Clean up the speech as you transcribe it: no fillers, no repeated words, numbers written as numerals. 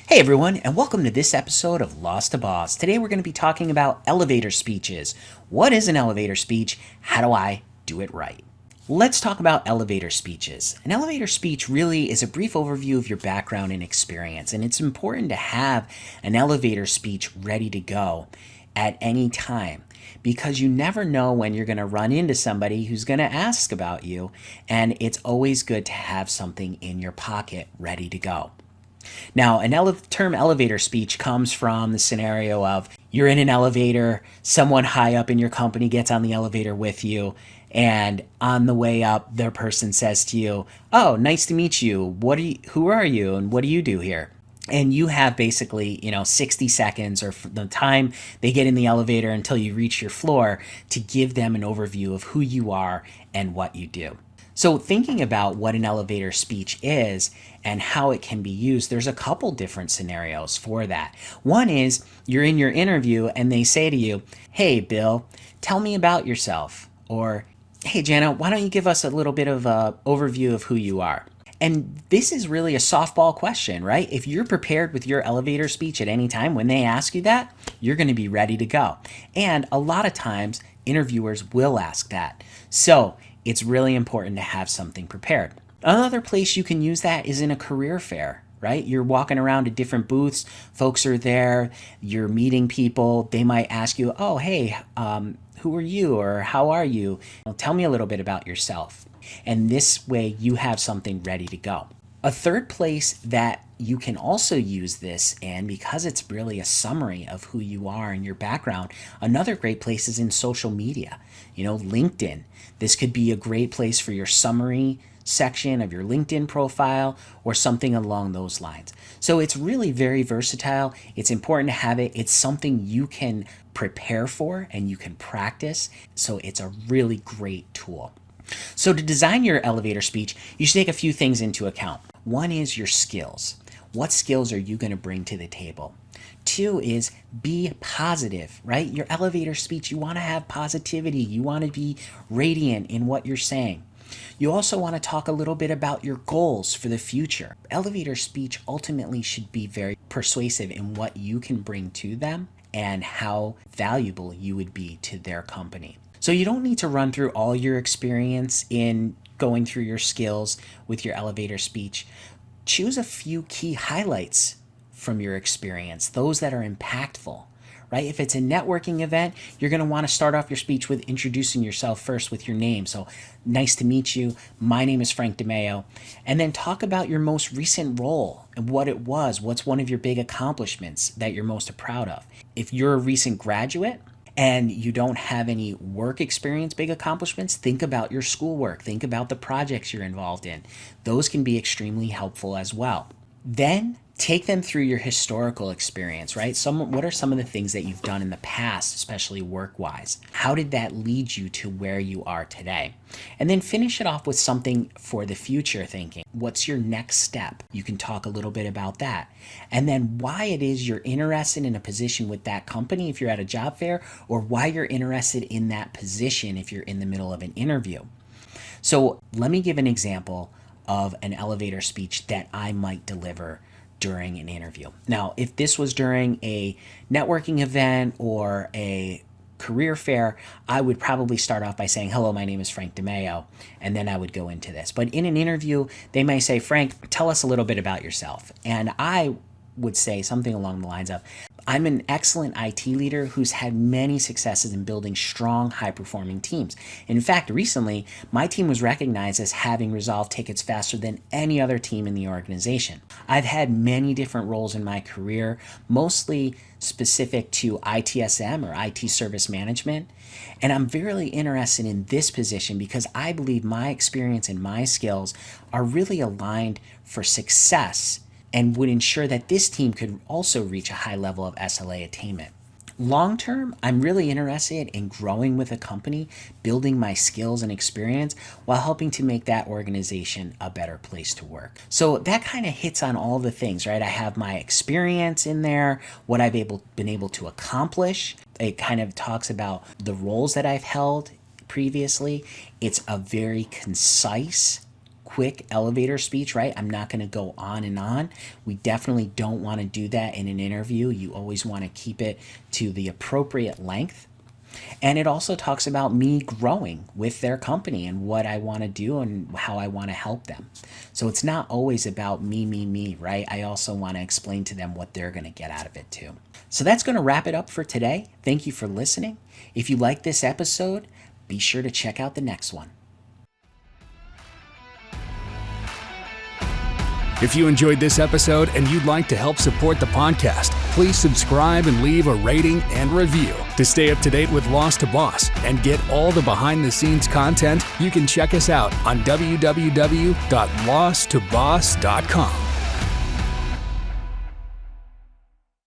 Hey everyone, and welcome to this episode of Lost to Boss. Today we're going to be talking about elevator speeches. What is an elevator speech? How do I do it right? Let's talk about elevator speeches. An elevator speech really is a brief overview of your background and experience, and it's important to have an elevator speech ready to go at any time because you never know when you're going to run into somebody who's going to ask about you, and it's always good to have something in your pocket ready to go. Now, term elevator speech comes from the scenario of you're in an elevator, someone high up in your company gets on the elevator with you, and on the way up, their person says to you, "Oh, nice to meet you. Who are you, and what do you do here?" And you have basically, 60 seconds or from the time they get in the elevator until you reach your floor to give them an overview of who you are and what you do. So, thinking about what an elevator speech is and how it can be used, there's a couple different scenarios for that. One is you're in your interview and they say to you, "Hey, Bill, tell me about yourself." Or, "Hey, Jana, why don't you give us a little bit of an overview of who you are?" And this is really a softball question, right? If you're prepared with your elevator speech at any time, when they ask you that, you're going to be ready to go. And a lot of times, interviewers will ask that. So it's really important to have something prepared. Another place you can use that is in a career fair, right? You're walking around to different booths, folks are there, you're meeting people. They might ask you, "Oh, hey, who are you?" or "How are you? Tell me a little bit about yourself." And this way you have something ready to go. A third place that you can also use this in, because it's really a summary of who you are and your background, another great place is in social media. LinkedIn. This could be a great place for your summary section of your LinkedIn profile or something along those lines. So it's really very versatile. It's important to have it. It's something you can prepare for and you can practice. So it's a really great tool. So, to design your elevator speech, you should take a few things into account. One is your skills. What skills are you going to bring to the table? Two is be positive, right? Your elevator speech, you want to have positivity. You want to be radiant in what you're saying. You also want to talk a little bit about your goals for the future. Elevator speech ultimately should be very persuasive in what you can bring to them and how valuable you would be to their company. So you don't need to run through all your experience in going through your skills with your elevator speech. Choose a few key highlights from your experience, those that are impactful, right? If it's a networking event, you're going to want to start off your speech with introducing yourself first with your name. So, "Nice to meet you. My name is Frank DeMeo." And then talk about your most recent role and what it was. What's one of your big accomplishments that you're most proud of? If you're a recent graduate, and you don't have any work experience, big accomplishments, think about your schoolwork. Think about the projects you're involved in. Those can be extremely helpful as well. Then take them through your historical experience, right? What are some of the things that you've done in the past, especially work-wise? How did that lead you to where you are today? And then finish it off with something for the future thinking. What's your next step? You can talk a little bit about that. And then why it is you're interested in a position with that company if you're at a job fair, or why you're interested in that position if you're in the middle of an interview. So let me give an example of an elevator speech that I might deliver during an interview. Now, if this was during a networking event or a career fair, I would probably start off by saying, "Hello, my name is Frank DeMeo," and then I would go into this. But in an interview, they may say, "Frank, tell us a little bit about yourself." And I would say something along the lines of, "I'm an excellent IT leader who's had many successes in building strong, high-performing teams. In fact, recently, my team was recognized as having resolved tickets faster than any other team in the organization. I've had many different roles in my career, mostly specific to ITSM or IT service management, and I'm very interested in this position because I believe my experience and my skills are really aligned for success and would ensure that this team could also reach a high level of SLA attainment. Long term, I'm really interested in growing with a company, building my skills and experience while helping to make that organization a better place to work." So that kind of hits on all the things, right? I have my experience in there, what I've been able to accomplish. It kind of talks about the roles that I've held previously. It's a very concise, quick elevator speech, right? I'm not going to go on and on. We definitely don't want to do that in an interview. You always want to keep it to the appropriate length. And it also talks about me growing with their company and what I want to do and how I want to help them. So it's not always about me, right? I also want to explain to them what they're going to get out of it too. So that's going to wrap it up for today. Thank you for listening. If you like this episode, be sure to check out the next one. If you enjoyed this episode and you'd like to help support the podcast, please subscribe and leave a rating and review. To stay up to date with Lost to Boss and get all the behind-the-scenes content, you can check us out on www.losttoboss.com.